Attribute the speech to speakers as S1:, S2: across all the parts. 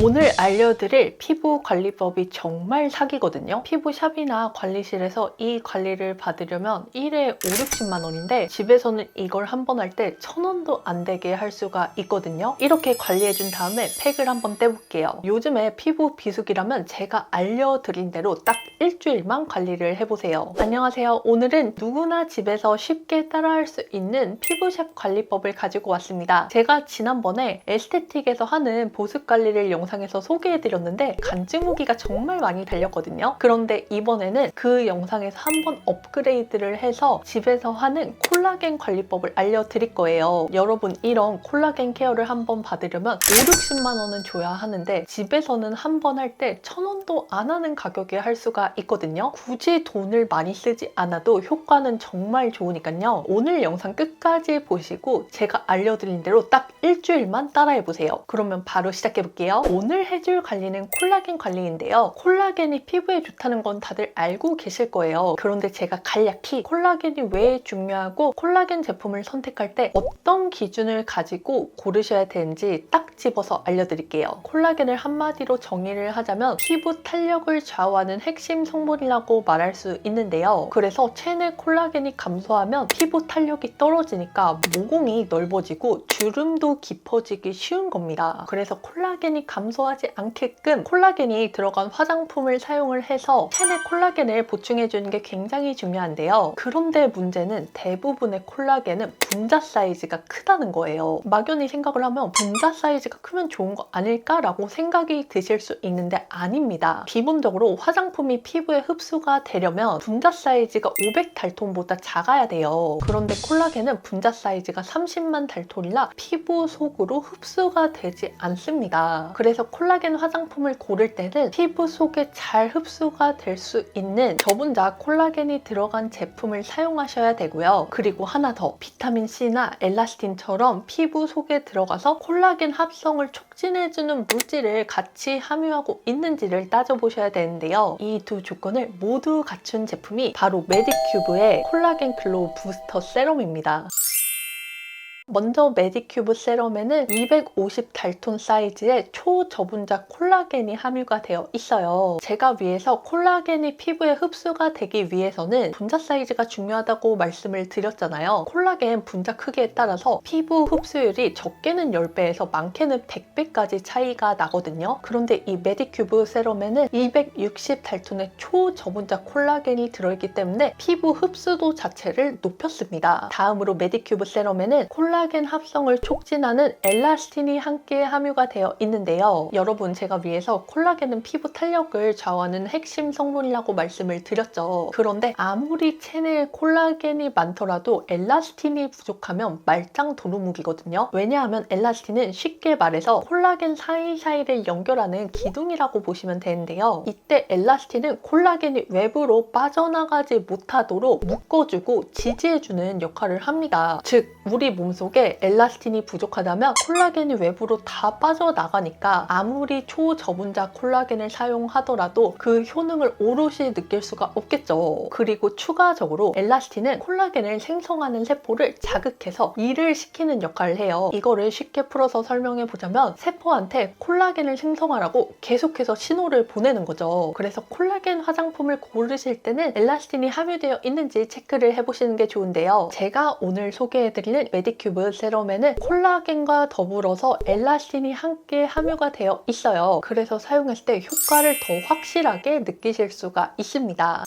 S1: 오늘 알려드릴 피부 관리법이 정말 사기거든요. 피부샵이나 관리실에서 이 관리를 받으려면 1회 5, 60만 원인데 집에서는 이걸 한 번 할 때 1,000원도 안 되게 할 수가 있거든요. 이렇게 관리해준 다음에 팩을 한번 떼볼게요. 요즘에 피부 비수기라면 제가 알려드린 대로 딱 일주일만 관리를 해보세요. 안녕하세요. 오늘은 누구나 집에서 쉽게 따라할 수 있는 피부샵 관리법을 가지고 왔습니다. 제가 지난번에 에스테틱에서 하는 보습 관리를 영상에서 소개해드렸는데 간증 후기가 정말 많이 달렸거든요. 그런데 이번에는 그 영상에서 한번 업그레이드를 해서 집에서 하는 콜라겐 관리법을 알려드릴 거예요. 여러분, 이런 콜라겐 케어를 한번 받으려면 5, 60만 원은 줘야 하는데 집에서는 한 번 할 때 1,000원도 안 하는 가격에 할 수가 있거든요. 굳이 돈을 많이 쓰지 않아도 효과는 정말 좋으니까요. 오늘 영상 끝까지 보시고 제가 알려드린 대로 딱 일주일만 따라해보세요. 그러면 바로 시작해볼게요. 오늘 해줄 관리는 콜라겐 관리인데요. 콜라겐이 피부에 좋다는 건 다들 알고 계실 거예요. 그런데 제가 간략히 콜라겐이 왜 중요하고 콜라겐 제품을 선택할 때 어떤 기준을 가지고 고르셔야 되는지 딱 집어서 알려드릴게요. 콜라겐을 한마디로 정의를 하자면 피부 탄력을 좌우하는 핵심 성분이라고 말할 수 있는데요. 그래서 체내 콜라겐이 감소하면 피부 탄력이 떨어지니까 모공이 넓어지고 주름도 깊어지기 쉬운 겁니다. 그래서 콜라겐이 감소하지 않게끔 콜라겐이 들어간 화장품을 사용을 해서 체내 콜라겐을 보충해주는 게 굉장히 중요한데요. 그런데 문제는 대부분의 콜라겐은 분자 사이즈가 크다는 거예요. 막연히 생각을 하면 분자 사이즈가 크면 좋은 거 아닐까라고 생각이 드실 수 있는데 아닙니다. 기본적으로 화장품이 피부에 흡수가 되려면 분자 사이즈가 500달톤보다 작아야 돼요. 그런데 콜라겐은 분자 사이즈가 30만 달톤이라 피부 속으로 흡수가 되지 않습니다. 그래서 콜라겐 화장품을 고를 때는 피부 속에 잘 흡수가 될 수 있는 저분자 콜라겐이 들어간 제품을 사용하셔야 되고요. 그리고 하나 더, 비타민C나 엘라스틴처럼 피부 속에 들어가서 콜라겐 합성을 촉진해주는 물질을 같이 함유하고 있는지를 따져보셔야 되는데요. 이 두 조건을 모두 갖춘 제품이 바로 메디큐브의 콜라겐 글로우 부스터 세럼입니다. 먼저 메디큐브 세럼에는 250달톤 사이즈의 초저분자 콜라겐이 함유가 되어 있어요. 제가 위에서 콜라겐이 피부에 흡수가 되기 위해서는 분자 사이즈가 중요하다고 말씀을 드렸잖아요. 콜라겐 분자 크기에 따라서 피부 흡수율이 적게는 10배에서 많게는 100배까지 차이가 나거든요. 그런데 이 메디큐브 세럼에는 260달톤의 초저분자 콜라겐이 들어있기 때문에 피부 흡수도 자체를 높였습니다. 다음으로 메디큐브 세럼에는 콜라겐 합성을 촉진하는 엘라스틴이 함께 함유가 되어 있는데요. 여러분, 제가 위에서 콜라겐은 피부 탄력을 좌우하는 핵심 성분이라고 말씀을 드렸죠. 그런데 아무리 체내에 콜라겐이 많더라도 엘라스틴이 부족하면 말짱 도루묵이거든요. 왜냐하면 엘라스틴은 쉽게 말해서 콜라겐 사이사이를 연결하는 기둥이라고 보시면 되는데요. 이때 엘라스틴은 콜라겐이 외부로 빠져나가지 못하도록 묶어주고 지지해주는 역할을 합니다. 즉, 우리 몸속 엘라스틴이 부족하다면 콜라겐이 외부로 다 빠져나가니까 아무리 초저분자 콜라겐을 사용하더라도 그 효능을 오롯이 느낄 수가 없겠죠. 그리고 추가적으로 엘라스틴은 콜라겐을 생성하는 세포를 자극해서 일을 시키는 역할을 해요. 이거를 쉽게 풀어서 설명해 보자면 세포한테 콜라겐을 생성하라고 계속해서 신호를 보내는 거죠. 그래서 콜라겐 화장품을 고르실 때는 엘라스틴이 함유되어 있는지 체크를 해보시는 게 좋은데요. 제가 오늘 소개해드리는 메디큐브 세럼에는 콜라겐과 더불어서 엘라스틴이 함께 함유가 되어 있어요. 그래서 사용했을 때 효과를 더 확실하게 느끼실 수가 있습니다.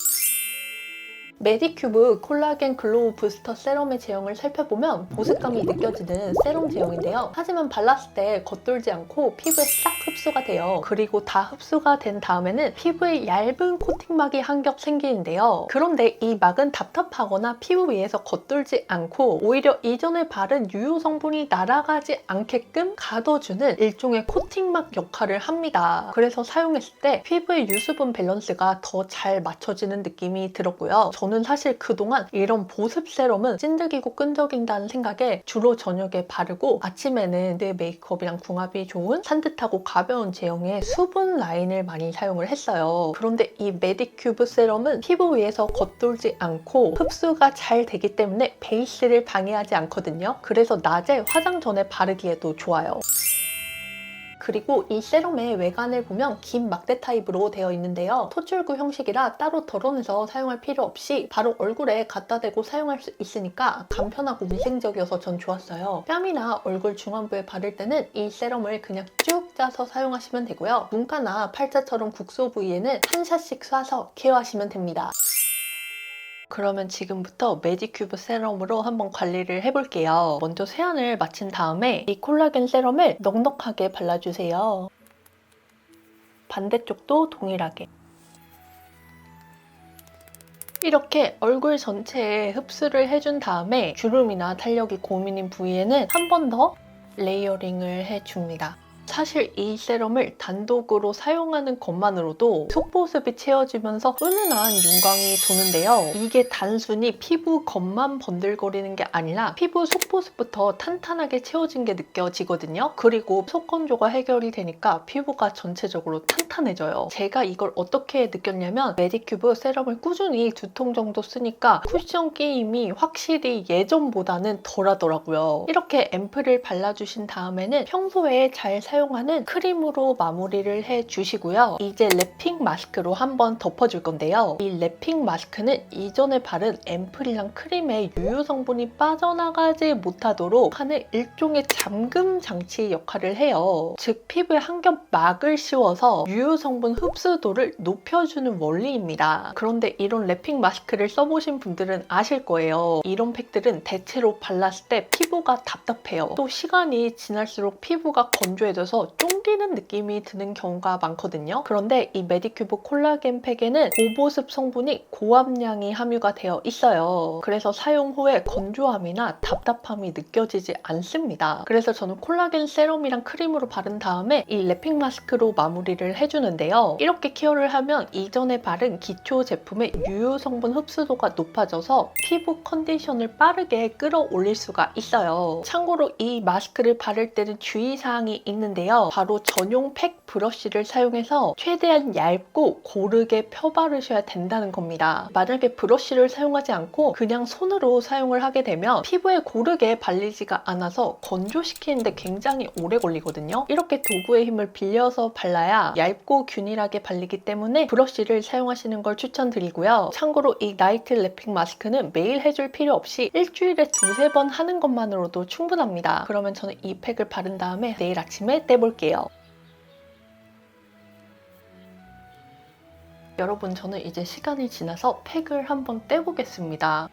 S1: 메디큐브 콜라겐 글로우 부스터 세럼의 제형을 살펴보면 보습감이 느껴지는 세럼 제형인데요. 하지만 발랐을 때 겉돌지 않고 피부에 싹 흡수가 돼요. 그리고 다 흡수가 된 다음에는 피부에 얇은 코팅막이 한 겹 생기는데요. 그런데 이 막은 답답하거나 피부 위에서 겉돌지 않고 오히려 이전에 바른 유효 성분이 날아가지 않게끔 가둬주는 일종의 코팅막 역할을 합니다. 그래서 사용했을 때 피부의 유수분 밸런스가 더 잘 맞춰지는 느낌이 들었고요. 저는 사실 그동안 이런 보습 세럼은 찐득이고 끈적인다는 생각에 주로 저녁에 바르고 아침에는 내 메이크업이랑 궁합이 좋은 산뜻하고 가벼운 제형의 수분 라인을 많이 사용을 했어요. 그런데 이 메디큐브 세럼은 피부 위에서 겉돌지 않고 흡수가 잘 되기 때문에 베이스를 방해하지 않거든요. 그래서 낮에 화장 전에 바르기에도 좋아요. 그리고 이 세럼의 외관을 보면 긴 막대 타입으로 되어 있는데요. 토출구 형식이라 따로 덜어내서 사용할 필요 없이 바로 얼굴에 갖다 대고 사용할 수 있으니까 간편하고 위생적이어서 전 좋았어요. 뺨이나 얼굴 중안부에 바를 때는 이 세럼을 그냥 쭉 짜서 사용하시면 되고요. 눈가나 팔자처럼 국소 부위에는 한 샷씩 쏴서 케어하시면 됩니다. 그러면 지금부터 메디큐브 세럼으로 한번 관리를 해볼게요. 먼저 세안을 마친 다음에 이 콜라겐 세럼을 넉넉하게 발라주세요. 반대쪽도 동일하게. 이렇게 얼굴 전체에 흡수를 해준 다음에 주름이나 탄력이 고민인 부위에는 한 번 더 레이어링을 해줍니다. 사실 이 세럼을 단독으로 사용하는 것만으로도 속보습이 채워지면서 은은한 윤광이 도는데요. 이게 단순히 피부 겉만 번들거리는 게 아니라 피부 속보습부터 탄탄하게 채워진 게 느껴지거든요. 그리고 속건조가 해결이 되니까 피부가 전체적으로 탄탄해져요. 제가 이걸 어떻게 느꼈냐면 메디큐브 세럼을 꾸준히 2통 정도 쓰니까 쿠션 끼임이 확실히 예전보다는 덜하더라고요. 이렇게 앰플을 발라주신 다음에는 평소에 잘 사용하는 크림으로 마무리를 해주시고요. 이제 랩핑 마스크로 한번 덮어줄 건데요. 이 랩핑 마스크는 이전에 바른 앰플이랑 크림의 유효 성분이 빠져나가지 못하도록 하는 일종의 잠금 장치 역할을 해요. 즉 피부에 한 겹 막을 씌워서 유효 성분 흡수도를 높여주는 원리입니다. 그런데 이런 랩핑 마스크를 써보신 분들은 아실 거예요. 이런 팩들은 대체로 발랐을 때 피부가 답답해요. 또 시간이 지날수록 피부가 건조해져서 쫑기는 느낌이 드는 경우가 많거든요. 그런데 이 메디큐브 콜라겐 팩에는 고보습 성분이 고함량이 함유가 되어 있어요. 그래서 사용 후에 건조함이나 답답함이 느껴지지 않습니다. 그래서 저는 콜라겐 세럼이랑 크림으로 바른 다음에 이 랩핑 마스크로 마무리를 해주는데요. 이렇게 케어를 하면 이전에 바른 기초 제품의 유효 성분 흡수도가 높아져서 피부 컨디션을 빠르게 끌어올릴 수가 있어요. 참고로 이 마스크를 바를 때는 주의사항이 있는데요. 바로 전용 팩 브러쉬를 사용해서 최대한 얇고 고르게 펴바르셔야 된다는 겁니다. 만약에 브러쉬를 사용하지 않고 그냥 손으로 사용을 하게 되면 피부에 고르게 발리지가 않아서 건조시키는데 굉장히 오래 걸리거든요. 이렇게 도구의 힘을 빌려서 발라야 얇고 균일하게 발리기 때문에 브러쉬를 사용하시는 걸 추천드리고요. 참고로 이 나이트 랩핑 마스크는 매일 해줄 필요 없이 일주일에 2~3번 하는 것만으로도 충분합니다. 그러면 저는 이 팩을 바른 다음에 내일 아침에 떼볼게요. 여러분, 저는 이제 시간이 지나서 팩을 한번 떼보겠습니다.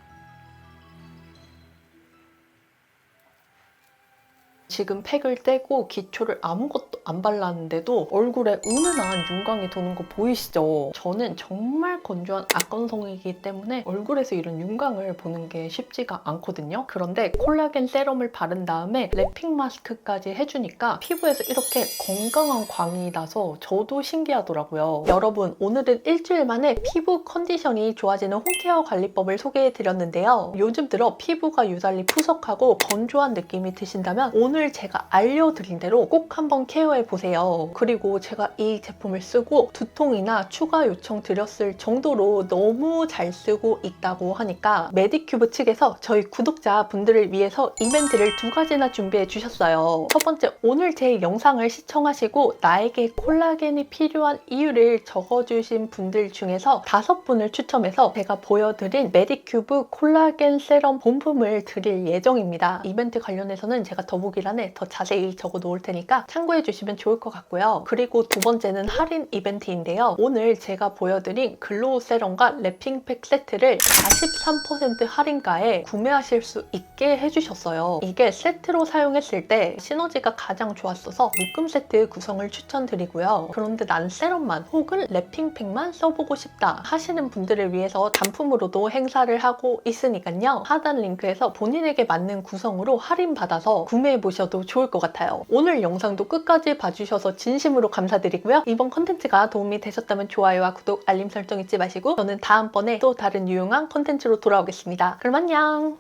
S1: 지금 팩을 떼고 기초를 아무것도 안 발랐는데도 얼굴에 은은한 윤광이 도는 거 보이시죠? 저는 정말 건조한 악건성이기 때문에 얼굴에서 이런 윤광을 보는 게 쉽지가 않거든요. 그런데 콜라겐 세럼을 바른 다음에 랩핑 마스크까지 해주니까 피부에서 이렇게 건강한 광이 나서 저도 신기하더라고요. 여러분, 오늘은 일주일 만에 피부 컨디션이 좋아지는 홈케어 관리법을 소개해드렸는데요. 요즘 들어 피부가 유달리 푸석하고 건조한 느낌이 드신다면 오늘 제가 알려드린 대로 꼭 한번 케어해보세요. 그리고 제가 이 제품을 쓰고 두통이나 추가 요청 드렸을 정도로 너무 잘 쓰고 있다고 하니까 메디큐브 측에서 저희 구독자분들을 위해서 이벤트를 2가지나 준비해 주셨어요. 첫 번째, 오늘 제 영상을 시청하시고 나에게 콜라겐이 필요한 이유를 적어주신 분들 중에서 5분을 추첨해서 제가 보여드린 메디큐브 콜라겐 세럼 본품을 드릴 예정입니다. 이벤트 관련해서는 제가 더보기란에 더 자세히 적어 놓을 테니까 참고해 주시면 좋을 것 같고요. 그리고 2번째는 할인 이벤트인데요. 오늘 제가 보여드린 글로우 세럼과 랩핑팩 세트를 43% 할인가에 구매하실 수 있게 해주셨어요. 이게 세트로 사용했을 때 시너지가 가장 좋았어서 묶음 세트 구성을 추천드리고요. 그런데 난 세럼만 혹은 랩핑팩만 써보고 싶다 하시는 분들을 위해서 단품으로도 행사를 하고 있으니까요. 하단 링크에서 본인에게 맞는 구성으로 할인받아서 구매해보셔도 좋을 것 같아요. 오늘 영상도 끝까지 봐주셔서 진심으로 감사드리고요. 이번 컨텐츠가 도움이 되셨다면 좋아요와 구독, 알림 설정 잊지 마시고 저는 다음번에 또 다른 유용한 컨텐츠로 돌아오겠습니다. 그럼 안녕!